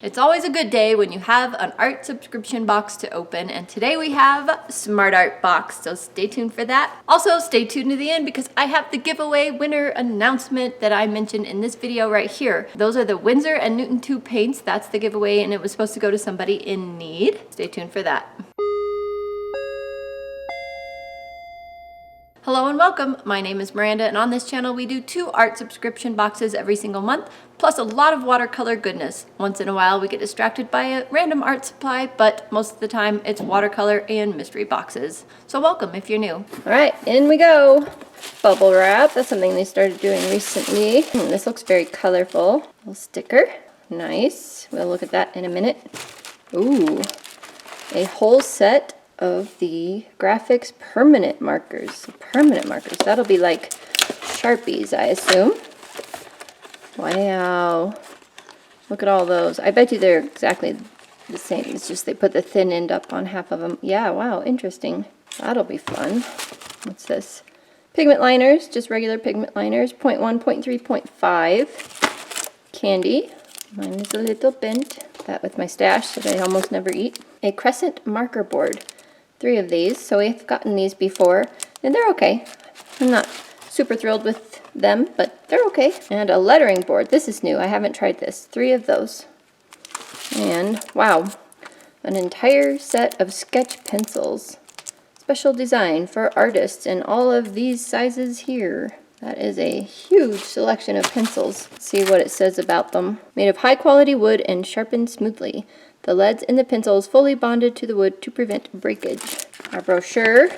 It's always a good day when you have an art subscription box to open, and today we have Smart Art Box, so stay tuned for that. Also, stay tuned to the end because I have the giveaway winner announcement that I mentioned in this video right here. Those are the Winsor and Newton 2 paints. That's the giveaway, and it was supposed to go to somebody in need. Stay tuned for that. Hello and welcome. My name is Miranda, and on this channel we do 2 art subscription boxes every single month, plus a lot of watercolor goodness. Once in a while we get distracted by a random art supply, but most of the time it's watercolor and mystery boxes. So welcome if you're new. All right, in we go. Bubble wrap, that's something they started doing recently. This looks very colorful. Little sticker, nice. We'll look at that in a minute. Ooh, a whole set of the graphics permanent markers. That'll be like Sharpies, I assume. Wow. Look at all those. I bet you they're exactly the same. It's just they put the thin end up on half of them. Yeah, wow, interesting. That'll be fun. What's this? Pigment liners, just regular pigment liners. 0.1, 0.3, 0.5. Candy. Mine is a little bent. That with my stash that I almost never eat. A crescent marker board. 3 of these, so we've gotten these before, and they're okay. I'm not super thrilled with them, but they're okay. And a lettering board. This is new. I haven't tried this. 3 of those. And, wow, an entire set of sketch pencils. Special design for artists in all of these sizes here. That is a huge selection of pencils. Let's see what it says about them. Made of high-quality wood and sharpened smoothly. The leads in the pencil is fully bonded to the wood to prevent breakage. Our brochure.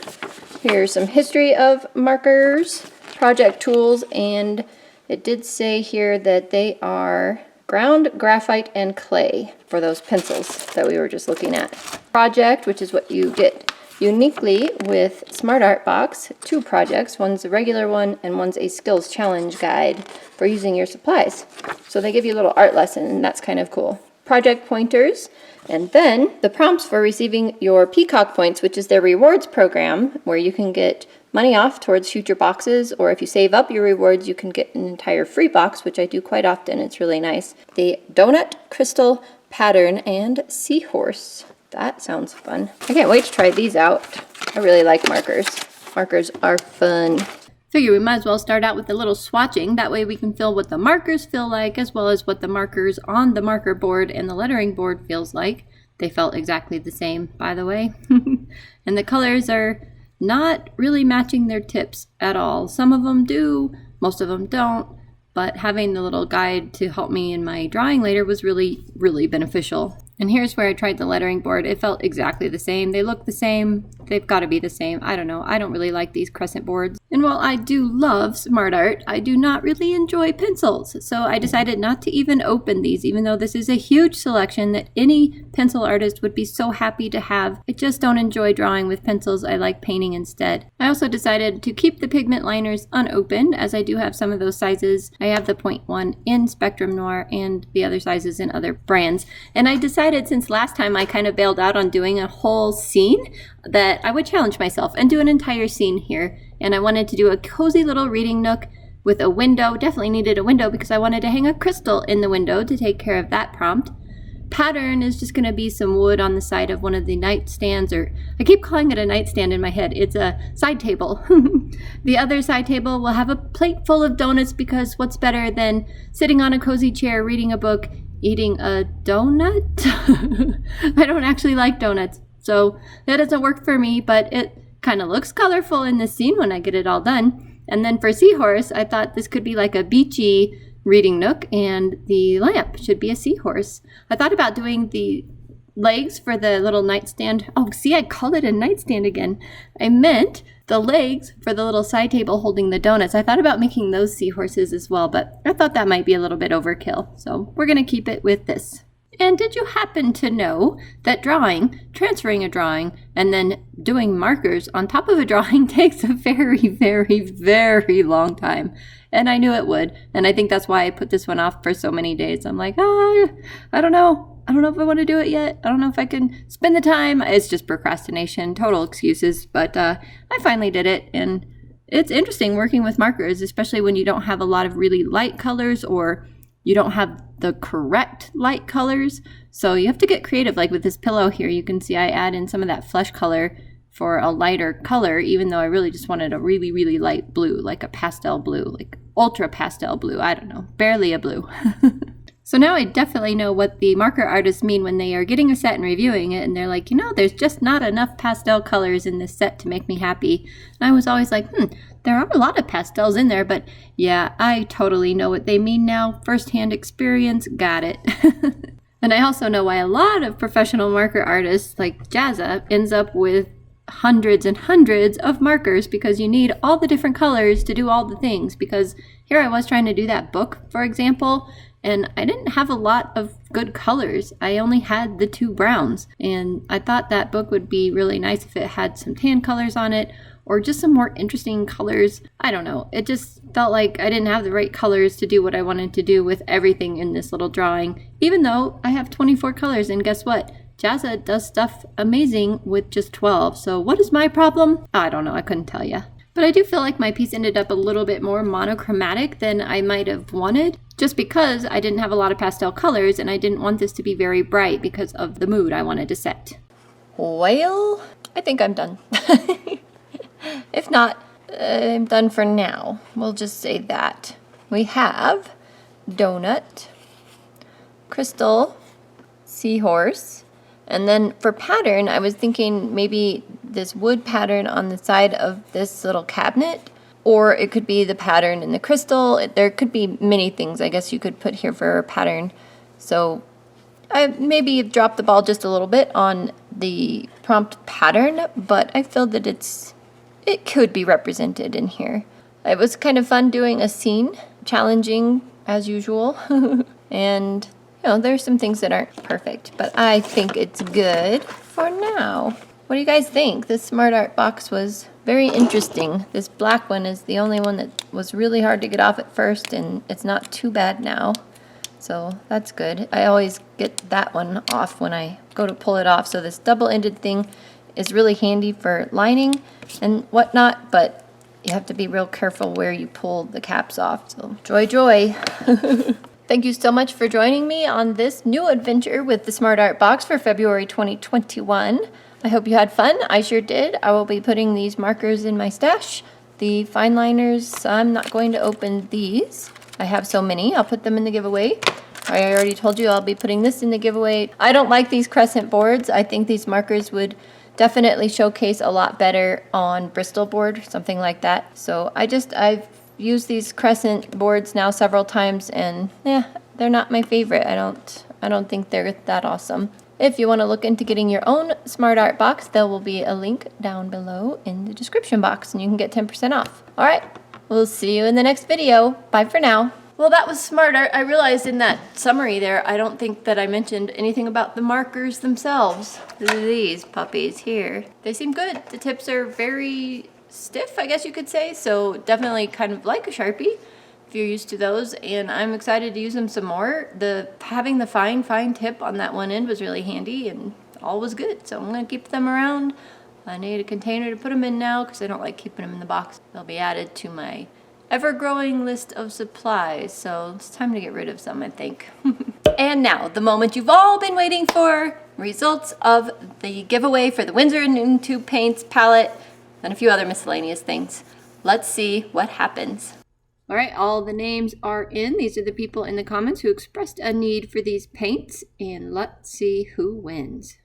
Here's some history of markers, project tools, and it did say here that they are ground graphite and clay for those pencils that we were just looking at. Project, which is what you get uniquely with Smart Art Box. 2 projects. One's a regular one and one's a skills challenge guide for using your supplies. So they give you a little art lesson, and that's kind of cool. Project pointers, and then the prompts for receiving your Peacock points, which is their rewards program where you can get money off towards future boxes, or if you save up your rewards you can get an entire free box, which I do quite often. It's really nice. The donut, crystal, pattern, and seahorse. That sounds fun. I can't wait to try these out. I really like markers. Markers are fun. Figure we might as well start out with a little swatching. That way we can feel what the markers feel like, as well as what the markers on the marker board and the lettering board feels like. They felt exactly the same, by the way. And the colors are not really matching their tips at all. Some of them do, most of them don't. But having the little guide to help me in my drawing later was really, really beneficial. And here's where I tried the lettering board. It felt exactly the same. They look the same. They've got to be the same. I don't know. I don't really like these crescent boards. And while I do love Smart Art, I do not really enjoy pencils. So I decided not to even open these, even though this is a huge selection that any pencil artist would be so happy to have. I just don't enjoy drawing with pencils. I like painting instead. I also decided to keep the pigment liners unopened, as I do have some of those sizes. I have the 0.1 in Spectrum Noir and the other sizes in other brands. And I decided, since last time I kind of bailed out on doing a whole scene, that I would challenge myself and do an entire scene here. And I wanted to do a cozy little reading nook with a window. Definitely needed a window because I wanted to hang a crystal in the window to take care of that prompt. Pattern is just going to be some wood on the side of one of the nightstands, or I keep calling it a nightstand in my head. It's a side table. The other side table will have a plate full of donuts, because what's better than sitting on a cozy chair reading a book, eating a donut? I don't actually like donuts, so that doesn't work for me, but it kind of looks colorful in this scene when I get it all done. And then for seahorse, I thought this could be like a beachy reading nook, and the lamp should be a seahorse. I thought about doing the legs for the little nightstand. Oh, see, I called it a nightstand again. I meant the legs for the little side table holding the donuts. I thought about making those seahorses as well, but I thought that might be a little bit overkill. So we're going to keep it with this. And did you happen to know that transferring a drawing, and then doing markers on top of a drawing takes a very, very, very long time? And I knew it would. And I think that's why I put this one off for so many days. I'm like, I don't know. I don't know if I want to do it yet. I don't know if I can spend the time. It's just procrastination, total excuses. But I finally did it. And it's interesting working with markers, especially when you don't have a lot of really light colors or you don't have the correct light colors. So you have to get creative. Like with this pillow here, you can see I add in some of that flesh color for a lighter color, even though I really just wanted a really, really light blue, like a pastel blue, like ultra pastel blue. I don't know, barely a blue. So now I definitely know what the marker artists mean when they are getting a set and reviewing it, and they're like, you know, there's just not enough pastel colors in this set to make me happy. And I was always like, there are a lot of pastels in there, but yeah, I totally know what they mean now. First-hand experience, got it. And I also know why a lot of professional marker artists like Jazza ends up with hundreds and hundreds of markers, because you need all the different colors to do all the things. Because here I was trying to do that book, for example, and I didn't have a lot of good colors. I only had the 2 browns, and I thought that book would be really nice if it had some tan colors on it, or just some more interesting colors. I don't know. It just felt like I didn't have the right colors to do what I wanted to do with everything in this little drawing, even though I have 24 colors, and guess what? Jazza does stuff amazing with just 12. So what is my problem? I don't know. I couldn't tell you. But I do feel like my piece ended up a little bit more monochromatic than I might have wanted, just because I didn't have a lot of pastel colors and I didn't want this to be very bright because of the mood I wanted to set. Well, I think I'm done. If not, I'm done for now. We'll just say that. We have donut, crystal, seahorse, and then for pattern, I was thinking maybe this wood pattern on the side of this little cabinet, or it could be the pattern in the crystal. There could be many things I guess you could put here for a pattern. So I maybe dropped the ball just a little bit on the prompt pattern, but I feel that it could be represented in here. It was kind of fun doing a scene, challenging as usual, and you know, there's some things that aren't perfect, but I think it's good for now. What do you guys think? This Smart Art box was very interesting. This black one is the only one that was really hard to get off at first, and it's not too bad now. So that's good. I always get that one off when I go to pull it off. So this double-ended thing is really handy for lining and whatnot, but you have to be real careful where you pull the caps off. So joy, joy. Thank you so much for joining me on this new adventure with the Smart Art box for February 2021. I hope you had fun. I sure did. I will be putting these markers in my stash. The fine liners, I'm not going to open these. I have so many. I'll put them in the giveaway. I already told you I'll be putting this in the giveaway. I don't like these crescent boards. I think these markers would definitely showcase a lot better on Bristol board, something like that. So I've used these crescent boards now several times, and yeah, they're not my favorite. I don't think they're that awesome. If you want to look into getting your own Smart Art box, there will be a link down below in the description box, and you can get 10% off. All right, we'll see you in the next video. Bye for now. Well, that was Smart Art. I realized in that summary there, I don't think that I mentioned anything about the markers themselves. These puppies here. They seem good. The tips are very stiff, I guess you could say, so definitely kind of like a Sharpie if you're used to those, and I'm excited to use them some more. Having the fine tip on that one end was really handy, and all was good, so I'm going to keep them around. I need a container to put them in now because I don't like keeping them in the box. They'll be added to my ever-growing list of supplies, so it's time to get rid of some, I think. And now, the moment you've all been waiting for, results of the giveaway for the Winsor & Tube Paints palette and a few other miscellaneous things. Let's see what happens. All right, all the names are in. These are the people in the comments who expressed a need for these paints, and let's see who wins.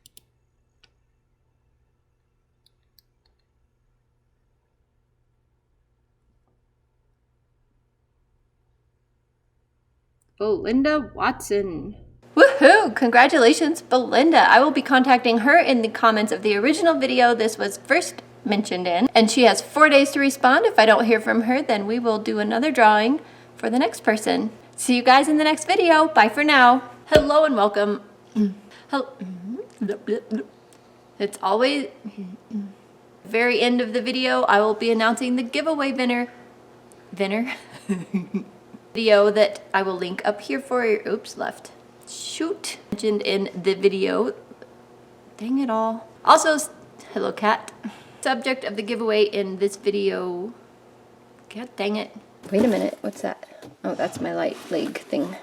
Belinda Watson. Woohoo! Congratulations, Belinda. I will be contacting her in the comments of the original video this was first mentioned in, and she has 4 days to respond. If I don't hear from her, then we will do another drawing for the next person. See you guys in the next video. Bye for now. Hello and welcome. Hello. It's always very end of the video. I will be announcing the giveaway winner video that I will link up here for you. Oops, left. Shoot. Mentioned in the video. Dang it all. Also, hello cat. Subject of the giveaway in this video. God dang it. Wait a minute, what's that? Oh, that's my light leg thing.